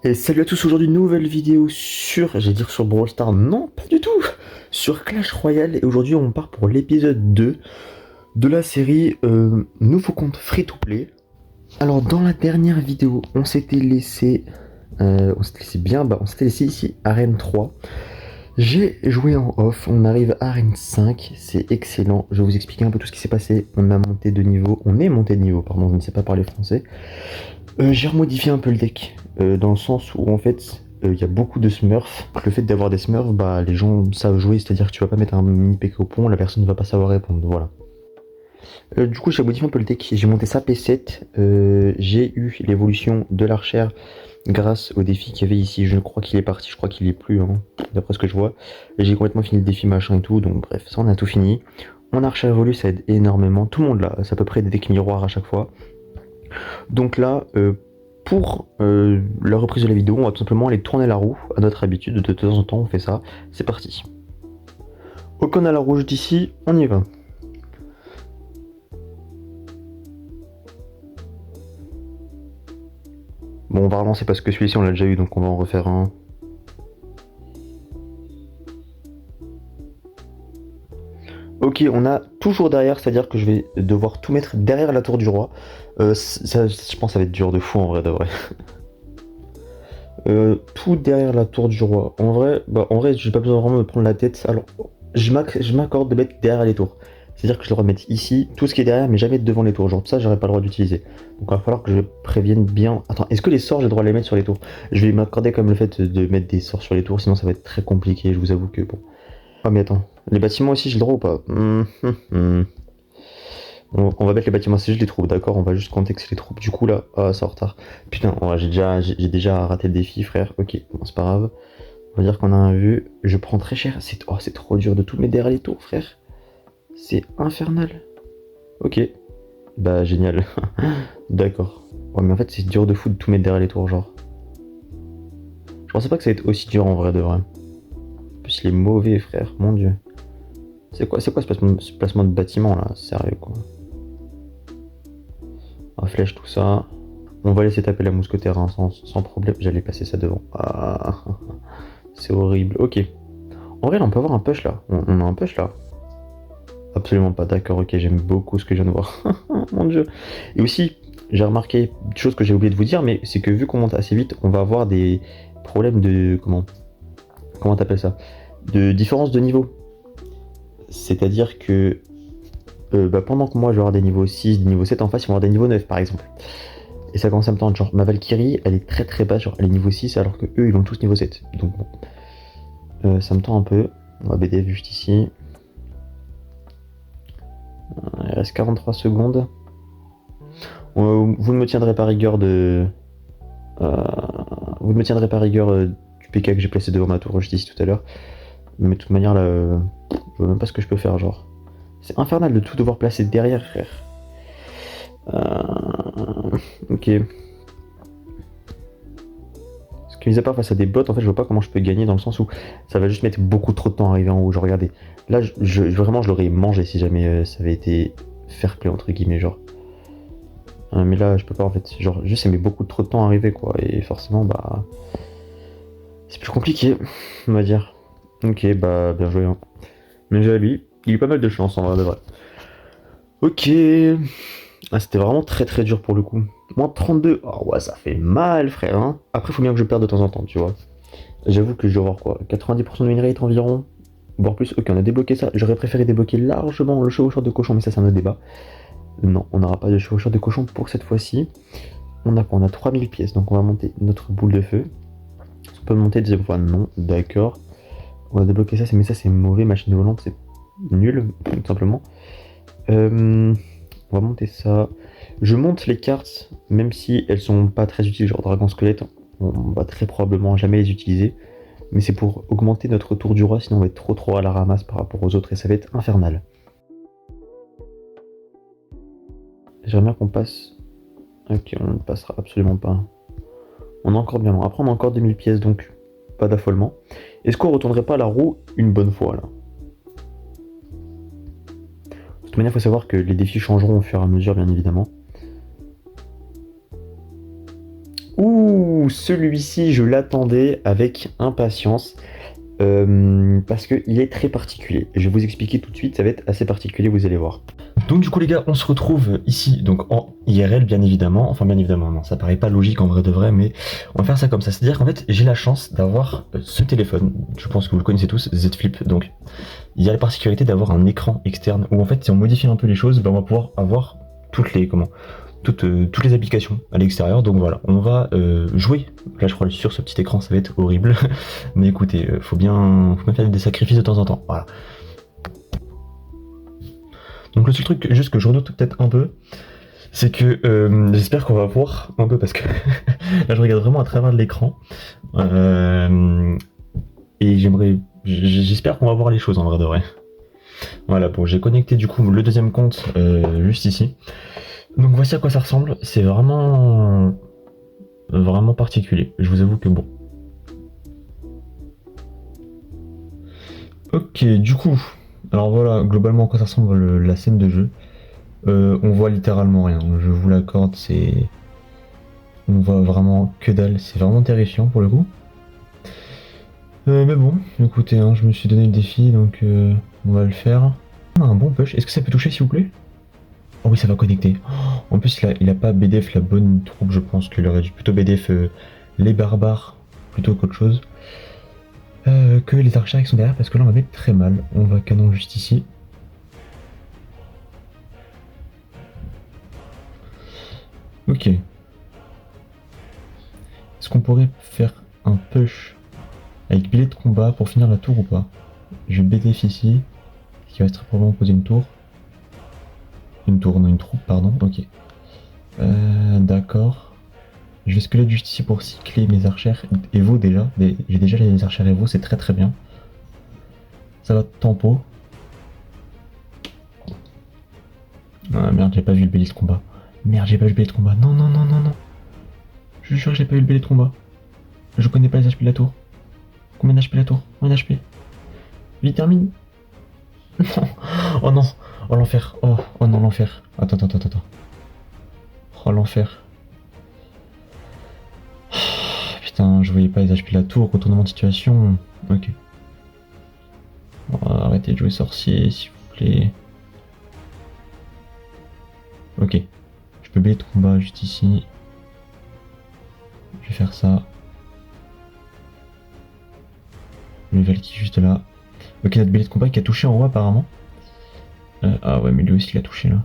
Et salut à tous, aujourd'hui nouvelle vidéo j'allais dire sur Brawl Stars, non pas du tout, sur Clash Royale, et aujourd'hui on part pour l'épisode 2 de la série Nouveau compte Free to Play. Alors dans la dernière vidéo on s'était laissé bien bas, on s'était laissé ici Arène 3. J'ai joué en off, on arrive à Arène 5, c'est excellent, je vais vous expliquer un peu tout ce qui s'est passé, on est monté de niveau, pardon, je ne sais pas parler français. J'ai remodifié un peu le deck, dans le sens où en fait il y a beaucoup de smurfs. Le fait d'avoir des smurfs, bah les gens savent jouer, c'est-à-dire que tu vas pas mettre un mini PK au pont, la personne ne va pas savoir répondre, voilà. Du coup j'ai modifié un peu le deck, j'ai monté ça P7, j'ai eu l'évolution de l'archère grâce au défi qu'il y avait ici, je crois qu'il est parti, je crois qu'il est plus, hein, d'après ce que je vois. Et j'ai complètement fini le défi machin et tout, donc bref, ça on a tout fini. Mon archère évolue, ça aide énormément, tout le monde là, c'est à peu près des decks miroirs à chaque fois. Donc là, pour la reprise de la vidéo, on va tout simplement aller tourner la roue, à notre habitude, de temps en temps on fait ça. C'est parti. Ocon à la rouge d'ici, on y va. Bon, on va relancer parce que celui-ci on l'a déjà eu, donc on va en refaire un. Ok, on a toujours derrière, c'est-à-dire que je vais devoir tout mettre derrière la tour du roi. Ça, je pense que ça va être dur de fou en vrai de vrai. Tout derrière la tour du roi. En vrai, j'ai pas besoin vraiment de me prendre la tête. Alors, je m'accorde de mettre derrière les tours. C'est-à-dire que je dois mettre ici tout ce qui est derrière, mais jamais devant les tours. Genre ça, j'aurais pas le droit d'utiliser. Donc il va falloir que je prévienne bien. Attends, est-ce que les sorts, j'ai le droit de les mettre sur les tours? Je vais m'accorder comme le fait de mettre des sorts sur les tours, sinon ça va être très compliqué. Je vous avoue que bon. Ah mais attends, les bâtiments aussi, j'ai le droit ou pas? On va mettre les bâtiments, c'est juste les troupes, d'accord? On va juste compter que c'est les troupes. Du coup là, ah, c'est en retard. Putain, ouais, j'ai déjà raté le défi, frère. Ok, bon, c'est pas grave. On va dire qu'on a un vu. Je prends très cher. C'est trop dur de tout mettre derrière les tours, frère. C'est infernal. Ok. Bah, génial. D'accord. Ouais, mais en fait, c'est dur de fou de tout mettre derrière les tours, genre. Je pensais pas que ça allait être aussi dur en vrai de vrai. En plus, il est mauvais, frère. Mon dieu. C'est quoi ce placement de bâtiment là? Sérieux, quoi. On flèche tout ça. On va laisser taper la mousquetaire hein, sans problème. J'allais passer ça devant. Ah, c'est horrible. Ok. En vrai, là, on peut avoir un push là. On a un push là. Absolument pas. D'accord, ok, j'aime beaucoup ce que je viens de voir. Mon dieu. Et aussi, j'ai remarqué une chose que j'ai oublié de vous dire, mais c'est que vu qu'on monte assez vite, on va avoir des problèmes de. Comment t'appelles ça? De différence de niveau. C'est-à-dire que pendant que moi je vais avoir des niveaux 6, des niveaux 7 en face, ils vont avoir des niveaux 9 par exemple. Et ça commence à me tendre. Genre, ma Valkyrie, elle est très très basse, genre elle est niveau 6 alors que eux ils ont tous niveau 7. Donc bon. Ça me tend un peu. On va BDF juste ici. Il reste 43 secondes. Vous ne me tiendrez pas rigueur de. euh, vous ne me tiendrez pas rigueur du PK que j'ai placé devant ma tour juste ici tout à l'heure. Mais de toute manière, là, je vois même pas ce que je peux faire, genre. C'est infernal de tout devoir placer derrière, frère. Ok. Ce qui mis à part face à des bots, en fait, je vois pas comment je peux gagner dans le sens où ça va juste mettre beaucoup trop de temps à arriver en haut. Genre, regardez. Là, vraiment, je l'aurais mangé si jamais ça avait été fair play, entre guillemets, genre. Mais là, je peux pas en fait. Genre, juste ça met beaucoup trop de temps à arriver quoi. Et forcément, bah. C'est plus compliqué, on va dire. Ok, bah, bien joué. Hein. Bien joué à lui. Il a eu pas mal de chance en vrai de vrai. Ok. Ah, c'était vraiment très très dur pour le coup. Moins 32. Oh ouais, ça fait mal, frère. Hein. Après, faut bien que je perde de temps en temps, tu vois. J'avoue que je dois avoir quoi 90% de win rate environ. Voire plus. Ok, on a débloqué ça. J'aurais préféré débloquer largement le chevaucheur de cochon, mais ça, c'est un autre débat. Non, on n'aura pas de chevaucheur de cochon pour cette fois-ci. On a quoi? On a 3000 pièces, donc on va monter notre boule de feu. On peut monter deuxième fois? Non, d'accord. On va débloquer ça, mais ça c'est mauvais, machine volante, c'est nul, tout simplement. On va monter ça. Je monte les cartes, même si elles sont pas très utiles, genre dragon squelette, on va très probablement jamais les utiliser. Mais c'est pour augmenter notre tour du roi, sinon on va être trop à la ramasse par rapport aux autres et ça va être infernal. J'aimerais bien qu'on passe. Ok, on ne passera absolument pas. On est encore bien loin. Après, on a encore 2000 pièces, donc pas d'affolement. Est-ce qu'on retournerait pas la roue une bonne fois, là? De toute manière, il faut savoir que les défis changeront au fur et à mesure, bien évidemment. Ouh, coup, celui-ci, je l'attendais avec impatience. Parce qu'il est très particulier. Je vais vous expliquer tout de suite, ça va être assez particulier, vous allez voir. Donc du coup les gars, on se retrouve ici, donc en IRL bien évidemment, enfin bien évidemment, non, ça paraît pas logique en vrai de vrai, mais on va faire ça comme ça, c'est-à-dire qu'en fait j'ai la chance d'avoir ce téléphone, je pense que vous le connaissez tous, Z Flip, donc il y a la particularité d'avoir un écran externe, où en fait si on modifie un peu les choses, ben, on va pouvoir avoir toutes les applications à l'extérieur, donc voilà, on va jouer, là je crois sur ce petit écran, ça va être horrible, mais écoutez, faut bien faire des sacrifices de temps en temps, voilà. Donc le seul truc juste que je redoute peut-être un peu, c'est que j'espère qu'on va voir un peu, parce que là je regarde vraiment à travers l'écran, et j'espère qu'on va voir les choses en vrai de vrai. Voilà, bon j'ai connecté du coup le deuxième compte juste ici. Donc voici à quoi ça ressemble, c'est vraiment particulier, je vous avoue que bon. Ok, du coup, alors voilà globalement à quoi ça ressemble la scène de jeu. On voit littéralement rien, je vous l'accorde, on voit vraiment que dalle, c'est vraiment terrifiant pour le coup. Mais bon, écoutez, hein, je me suis donné le défi, donc on va le faire. On a un bon push, est-ce que ça peut toucher s'il vous plaît? Oh oui, ça va connecter. En plus, il a pas BDF la bonne troupe, je pense qu'il aurait dû plutôt BDF les barbares plutôt qu'autre chose. Que les archers qui sont derrière, parce que là on va mettre très mal. On va canon juste ici. Ok. Est-ce qu'on pourrait faire un push avec billet de combat pour finir la tour ou pas? Je BDF ici, ce qui va très probablement poser une tour. Une tour, non, une troupe, pardon, ok. D'accord. Je vais squelette juste ici pour cycler mes archères Evo déjà. J'ai déjà les archères Evo, c'est très très bien. Ça va tempo. Ah merde, j'ai pas vu le bélier de combat. Merde, j'ai pas vu le bélier de combat. Non, non, non, non, non. Je jure que j'ai pas vu le bélier de combat. Je connais pas les HP de la tour. Combien d'HP la tour? Combien d'HP? Vite, termine. Non. Oh non. Oh l'enfer. Oh, oh non, l'enfer. Attends, attends, attends, attends. Oh l'enfer. Putain, je voyais pas les HP de la tour. Retournement de situation. Ok. Oh, arrêtez de jouer sorcier, s'il vous plaît. Ok. Je peux bélier de combat juste ici. Je vais faire ça. Le Valky juste là. Ok, notre bélier de combat qui a touché en haut apparemment. Ah ouais, mais lui aussi il a touché là.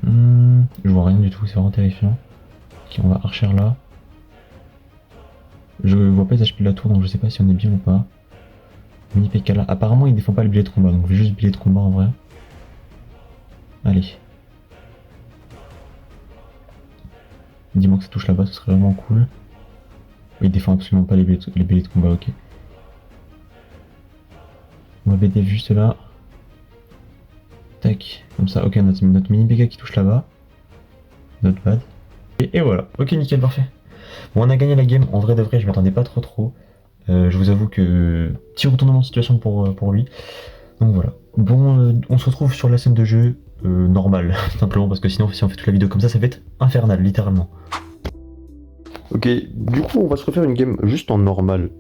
Je vois rien du tout, c'est vraiment terrifiant. Ok, on va archer là. Je vois pas les HP de la tour, donc je sais pas si on est bien ou pas. Mini PK là. Apparemment il défend pas le billet de combat, donc je vais juste billet de combat en vrai. Allez. Dis-moi que ça touche là-bas, ce serait vraiment cool. Il défend absolument pas les billets de combat, ok. On va BDF juste là. Tac, comme ça. Ok, notre mini PK qui touche là-bas. Not bad. Et voilà. Ok, nickel, parfait. Bon, on a gagné la game. En vrai de vrai, je m'attendais pas trop. Je vous avoue que petit retournement de situation pour lui. Donc voilà. Bon, on se retrouve sur la scène de jeu normale, simplement parce que sinon, si on fait toute la vidéo comme ça va être infernal, littéralement. Ok, du coup, on va se refaire une game juste en normal.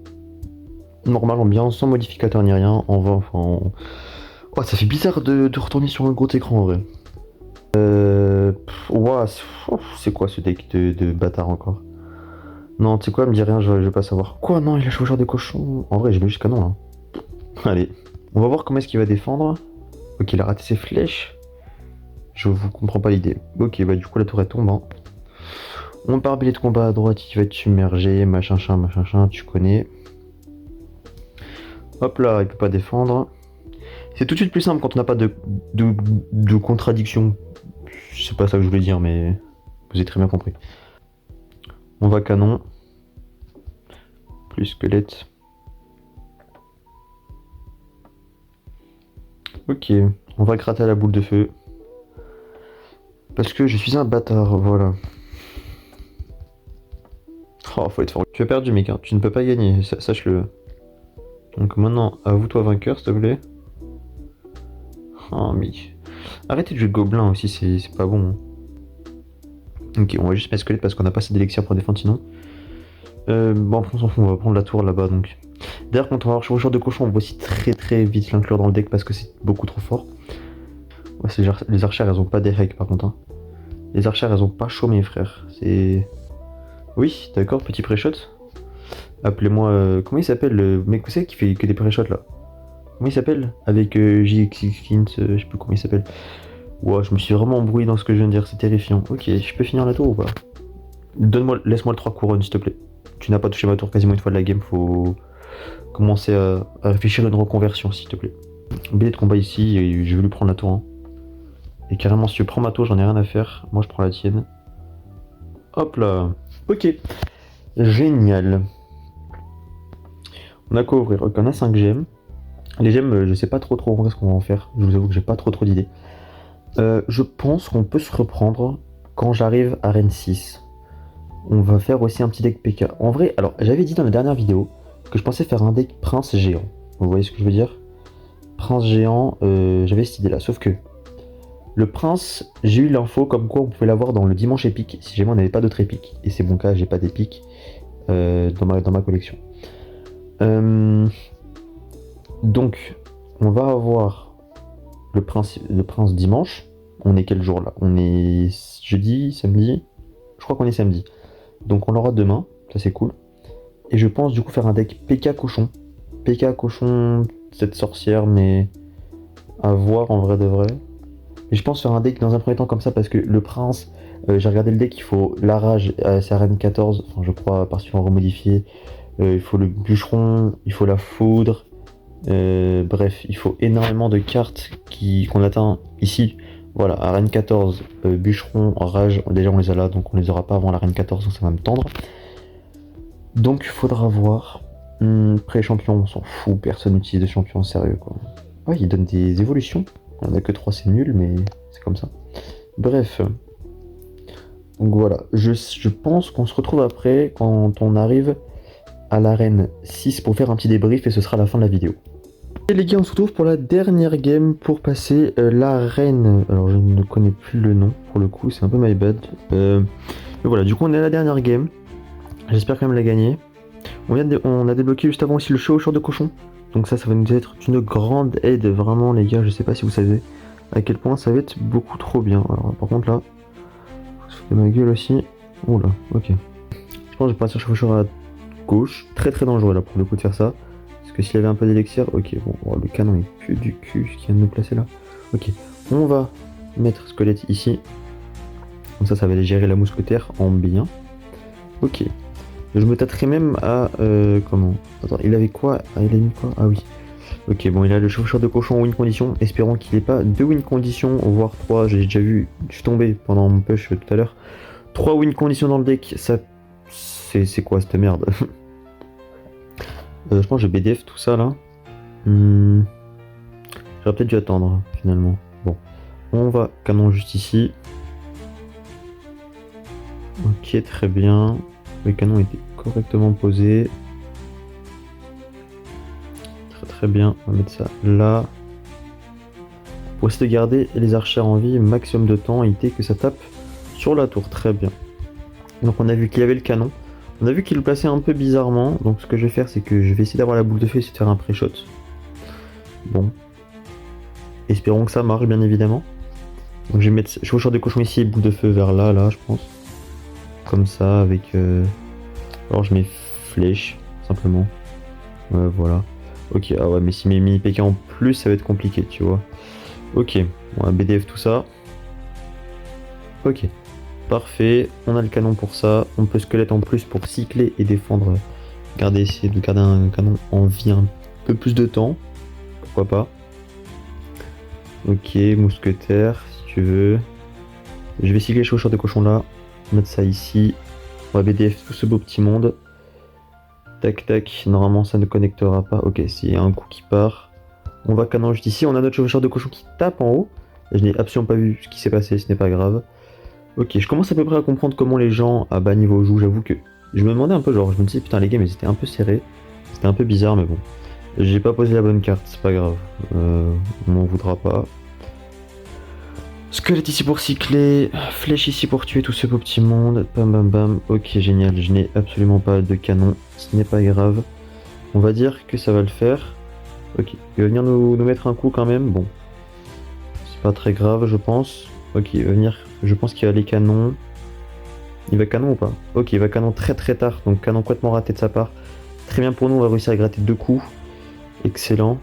Normal, ambiance, sans modificateur ni rien. On va, enfin. Oh, ça fait bizarre de retourner sur un gros écran en vrai. Ouais, c'est quoi ce deck de bâtard encore? Non, tu sais quoi, me dis rien, je vais pas savoir. Quoi, non, il a chauffeur de cochon. En vrai, j'ai mis jusqu'à non là. Allez, on va voir comment est-ce qu'il va défendre. Ok, il a raté ses flèches. Je vous comprends pas l'idée. Ok, bah du coup la tour elle tombe. Hein. On part billet de combat à droite, il va être submergé, machin, tu connais. Hop là, il peut pas défendre. C'est tout de suite plus simple quand on n'a pas de contradiction. C'est pas ça que je voulais dire, mais vous avez très bien compris. On va canon. Plus squelette. Ok, on va gratter à la boule de feu. Parce que je suis un bâtard, voilà. Oh, faut être fort. Tu as perdu, mec, hein. Tu ne peux pas gagner, sache-le. Donc maintenant, avoue-toi vainqueur, s'il te plaît. Oh, mec. Arrêtez de jouer gobelin aussi, c'est pas bon. Hein. Ok, on va juste mettre squelette parce qu'on n'a pas assez d'élixir pour défendre sinon. Bon, après, on s'en fout, on va prendre la tour là-bas donc. D'ailleurs, quand on va avoir chevaucheur de cochon, on va aussi très vite l'inclure dans le deck parce que c'est beaucoup trop fort. Ouais, les archères, elles ont pas d'effet par contre. Hein. Les archères, elles ont pas chaud, mes frères. C'est. Oui, d'accord, petit pré-shot. Appelez-moi. Comment il s'appelle le mec, vous savez, qui fait que des pré-shots là? Comment il s'appelle? Avec JXXKins, je sais plus comment il s'appelle. Ouah, je me suis vraiment embrouillé dans ce que je viens de dire, c'est terrifiant. Ok, je peux finir la tour ou pas? Laisse-moi le 3 couronnes, s'il te plaît. Tu n'as pas touché ma tour quasiment une fois de la game, faut commencer à réfléchir à une reconversion, s'il te plaît. Billet de combat ici, et je vais lui prendre la tour. Hein. Et carrément, si tu prends ma tour, j'en ai rien à faire. Moi, je prends la tienne. Hop là. Ok. Génial. On a quoi ouvrir? Ok, on a 5 gemmes. Les gemmes, je sais pas trop ce qu'on va en faire. Je vous avoue que j'ai pas trop d'idées. Je pense qu'on peut se reprendre quand j'arrive à Rennes 6. On va faire aussi un petit deck PK. En vrai, alors j'avais dit dans la dernière vidéo que je pensais faire un deck Prince géant. Vous voyez ce que je veux dire? Prince géant, j'avais cette idée là. Sauf que le Prince, j'ai eu l'info comme quoi on pouvait l'avoir dans le dimanche épique si jamais on n'avait pas d'autres épiques. Et c'est mon cas, j'ai pas d'épique dans ma collection. Donc, on va avoir le prince dimanche. On est quel jour là? On est jeudi, samedi? Je crois qu'on est samedi. Donc on l'aura demain, ça c'est cool. Et je pense du coup faire un deck PK cochon. PK cochon, cette sorcière, mais à voir en vrai de vrai. Et je pense faire un deck dans un premier temps comme ça parce que le prince, j'ai regardé le deck, il faut la rage à sa reine 14, enfin je crois parce qu'ils vont remodifier. Il faut le bûcheron, il faut la foudre. Bref, il faut énormément de cartes qu'on atteint ici. Voilà, arène 14, bûcheron, rage, déjà on les a là, donc on les aura pas avant l'arène 14, donc ça va me tendre. Donc faudra voir. Pré-champion, on s'en fout, personne n'utilise de champion sérieux quoi. Ouais, il donne des évolutions. On a que 3, c'est nul, mais c'est comme ça. Bref. Donc voilà, je pense qu'on se retrouve après quand on arrive à l'arène 6 pour faire un petit débrief et ce sera la fin de la vidéo. Et les gars, on se retrouve pour la dernière game pour passer l'arène. Alors je ne connais plus le nom pour le coup, c'est un peu my bad. Mais voilà, du coup on est à la dernière game. J'espère quand même la gagner. On a débloqué juste avant aussi le chevaucheur de cochon. Donc ça va nous être une grande aide, vraiment les gars. Je sais pas si vous savez à quel point ça va être beaucoup trop bien. Alors par contre là, je fais ma gueule aussi. Oula, ok. Je pense que je vais partir chevaucheur à gauche. Très dangereux là pour le coup de faire ça. Parce que s'il y avait un peu d'élixir, ok, bon, oh, le canon est plus du cul, ce qu'il vient de nous placer là. Ok, on va mettre squelette ici. Comme ça va aller gérer la mousquetaire en bien. Ok. Je me tâterai même à... comment? Attends, il avait quoi? Ah, il a mis quoi? Ah oui. Ok, bon, il a le chauffeur de cochon en win condition. Espérons qu'il n'ait pas 2 win conditions, voire 3. J'ai déjà vu, je suis tombé pendant mon push tout à l'heure. 3 win conditions dans le deck, ça... C'est quoi cette merde? Je pense que j'ai BDF tout ça là. J'aurais peut-être dû attendre finalement. Bon, on va canon juste ici. Ok, très bien. Le canon était correctement posé. Très bien, on va mettre ça là. Pour essayer de garder les archères en vie, maximum de temps, éviter que ça tape sur la tour. Très bien. Donc on a vu qu'il y avait le canon. On a vu qu'il le plaçait un peu bizarrement. Donc ce que je vais faire, c'est que je vais essayer d'avoir la boule de feu et essayer de faire un pré-shot. Bon. Espérons que ça marche, bien évidemment. Donc je vais mettre chevaucheur de cochon ici et boule de feu vers là, je pense. Comme ça, avec... Alors je mets flèche, simplement. Voilà. Ok, ah ouais, mais si mes mini PK en plus, ça va être compliqué, tu vois. Ok, on va BDF tout ça. Ok, parfait. On a le canon pour ça. On peut squelette en plus pour cycler et défendre. Essayer de garder un canon en vie un peu plus de temps. Pourquoi pas. Ok, mousquetaire, si tu veux. Je vais cycler chauffeur de cochon là. Mettre ça ici. On va BDF tout ce beau petit monde. Tac tac, normalement ça ne connectera pas. Ok, s'il y a un coup qui part. On va canon juste ici. On a notre chevaucheur de cochon qui tape en haut. Je n'ai absolument pas vu ce qui s'est passé, ce n'est pas grave. Ok, je commence à peu près à comprendre comment les gens à bas niveau jouent. J'avoue que je me demandais un peu, genre, je me disais putain les games, ils étaient un peu serrés. C'était un peu bizarre, mais bon. J'ai pas posé la bonne carte, c'est pas grave. On m'en voudra pas. Squelette ici pour cycler, flèche ici pour tuer tout ce beau petit monde. Bam bam bam. Ok, génial. Je n'ai absolument pas de canon. Ce n'est pas grave. On va dire que ça va le faire. Ok. Il va venir nous mettre un coup quand même. Bon. C'est pas très grave, je pense. Ok, il va venir. Je pense qu'il va aller canon. Il va canon ou pas? Ok, il va canon très très tard. Donc canon complètement raté de sa part. Très bien pour nous. On va réussir à gratter 2 coups. Excellent.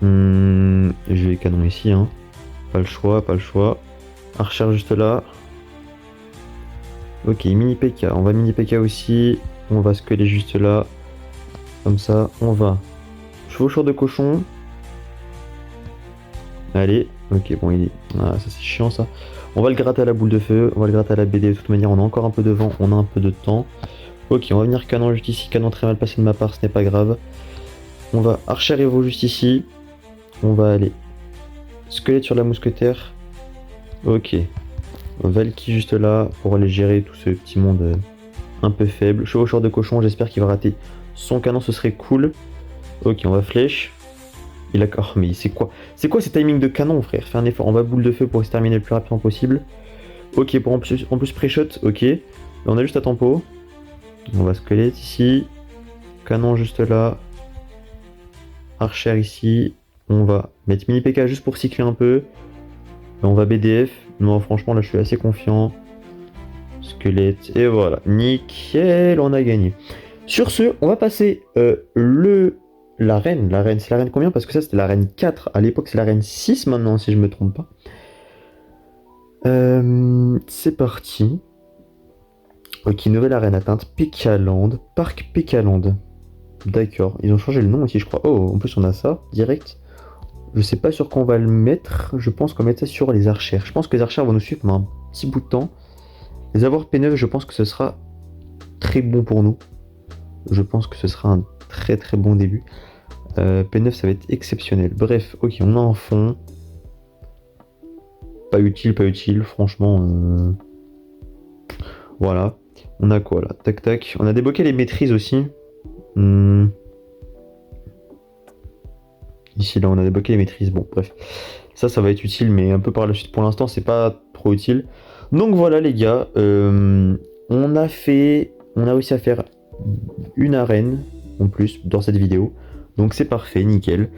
Je vais canon ici, hein. Pas le choix, pas le choix. Archer juste là. Ok, mini PK. On va mini PK aussi. On va squeler juste là. Comme ça, on va. Chevaucheur de cochon. Allez. Ok, bon, il est. Ah, ça c'est chiant ça. On va le gratter à la boule de feu. On va le gratter à la BD. De toute manière, on a encore un peu de vent. On a un peu de temps. Ok, on va venir canon juste ici. Canon très mal passé de ma part. Ce n'est pas grave. On va archer Evo juste ici. On va aller. Squelette sur la mousquetaire. Ok. Valky juste là pour aller gérer tout ce petit monde un peu faible. Chevaucheur de cochon, j'espère qu'il va rater son canon, ce serait cool. Ok, on va flèche. Il a... Oh, mais c'est quoi? C'est quoi ces timings de canon, frère? Fais un effort. On va boule de feu pour se terminer le plus rapidement possible. Ok, pour en plus pré-shot, ok. Là, on a juste à tempo. On va squelette ici. Canon juste là. Archer ici. On va mettre mini PK juste pour cycler un peu. Là, on va BDF. Non, franchement, là, je suis assez confiant. Squelette. Et voilà. Nickel, on a gagné. Sur ce, on va passer l'arène. L'arène, c'est l'arène combien? Parce que ça, c'était l'arène 4. À l'époque, c'est l'arène 6 maintenant, si je me trompe pas. C'est parti. Ok, nouvelle arène atteinte. Pécaland. Parc Pécaland. D'accord. Ils ont changé le nom aussi, je crois. Oh, en plus, on a ça, direct. Je sais pas sur quoi on va le mettre. Je pense qu'on va mettre ça sur les archères. Je pense que les archères vont nous suivre pendant un petit bout de temps. Les avoirs P9, je pense que ce sera très bon pour nous. Je pense que ce sera un très très bon début. P9, ça va être exceptionnel. Bref, ok, on a un fond. Pas utile, franchement. Voilà. On a quoi là? Tac tac. On a débloqué les maîtrises aussi. Ici, là, on a débloqué les maîtrises. Bon, bref. Ça va être utile, mais un peu par la suite. Pour l'instant, c'est pas trop utile. Donc voilà, les gars. On a réussi à faire une arène en plus dans cette vidéo. Donc c'est parfait, nickel.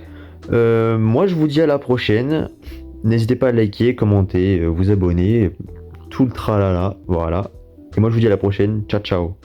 Moi, je vous dis à la prochaine. N'hésitez pas à liker, commenter, vous abonner. Tout le tralala. Voilà. Et moi, je vous dis à la prochaine. Ciao, ciao.